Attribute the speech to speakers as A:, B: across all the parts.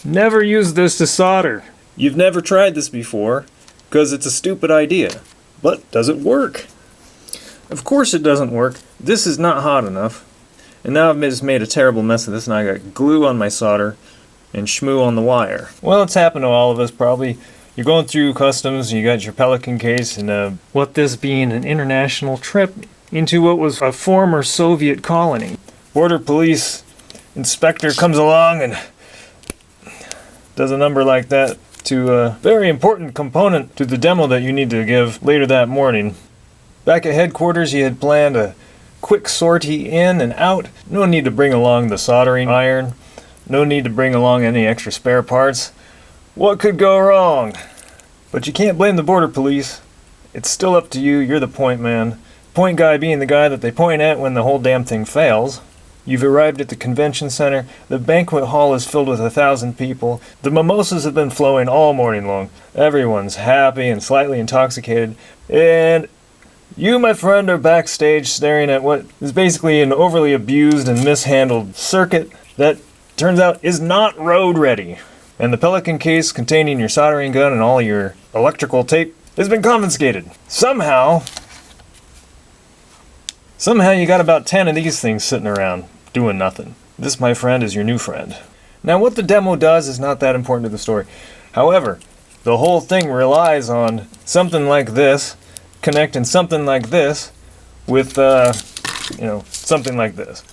A: Never use this to solder.
B: You've never tried this before, because it's a stupid idea. But does it work? Of course it doesn't work. This is not hot enough. And now I've just made a terrible mess of this, and I got glue on my solder and schmoo on the wire. Well, it's happened to all of us probably. You're going through customs, you got your Pelican case, and
A: What this being an international trip into what was a former Soviet colony.
B: Border Police inspector comes along and does a number like that to a very important component to the demo that you need to give later that morning. Back at headquarters, you had planned a quick sortie in and out. No need to bring along the soldering iron. No need to bring along any extra spare parts. What could go wrong? But you can't blame the Border Police. It's still up to you. You're the point man. Point guy being the guy that they point at when the whole damn thing fails. You've arrived at the convention center. The banquet hall is filled with 1,000 people. The mimosas have been flowing all morning long. Everyone's happy and slightly intoxicated. And you, my friend, are backstage staring at what is basically an overly abused and mishandled circuit that turns out is not road ready. And the Pelican case containing your soldering gun and all your electrical tape has been confiscated. Somehow you got about 10 of these things sitting around doing nothing. This, my friend, is your new friend. Now, what the demo does is not that important to the story. However, the whole thing relies on something like this, connecting something like this with, something like this.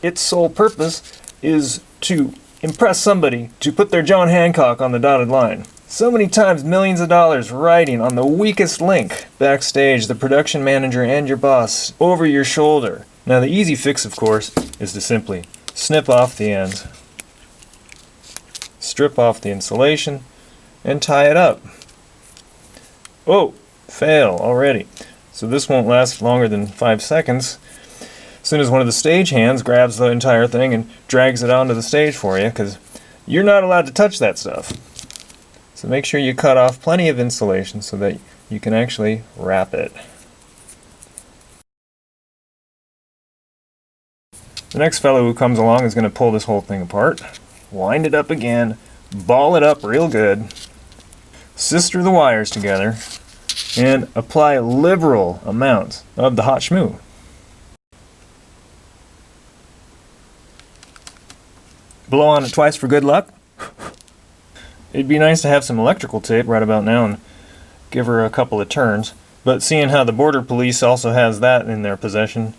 B: Its sole purpose is to impress somebody to put their John Hancock on the dotted line. So many times, millions of dollars riding on the weakest link. Backstage, the production manager and your boss over your shoulder. Now the easy fix, of course, is to simply snip off the ends, strip off the insulation, and tie it up. Oh, fail already. So this won't last longer than 5 seconds. As soon as one of the stage hands grabs the entire thing and drags it onto the stage for you, because you're not allowed to touch that stuff. So make sure you cut off plenty of insulation so that you can actually wrap it. The next fellow who comes along is going to pull this whole thing apart, wind it up again, ball it up real good, sister the wires together, and apply liberal amounts of the Hot Schmoo. Blow on it twice for good luck. It'd be nice to have some electrical tape right about now and give her a couple of turns, but seeing how the Border Police also has that in their possession,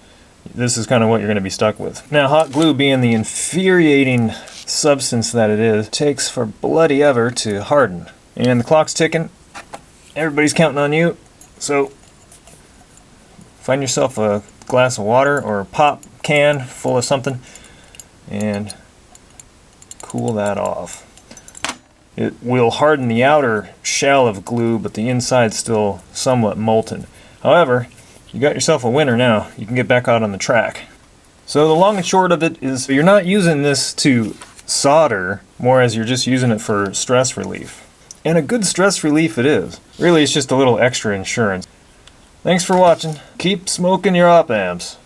B: this is kind of what you're going to be stuck with. Now, hot glue, being the infuriating substance that it is, takes for bloody ever to harden. And the clock's ticking. Everybody's counting on you. So find yourself a glass of water or a pop can full of something and cool that off. It will harden the outer shell of glue, but the inside's still somewhat molten. However, you got yourself a winner now. You can get back out on the track. So the long and short of it is you're not using this to solder, more as you're just using it for stress relief. And a good stress relief it is. Really, it's just a little extra insurance. Thanks for watching. Keep smoking your op amps.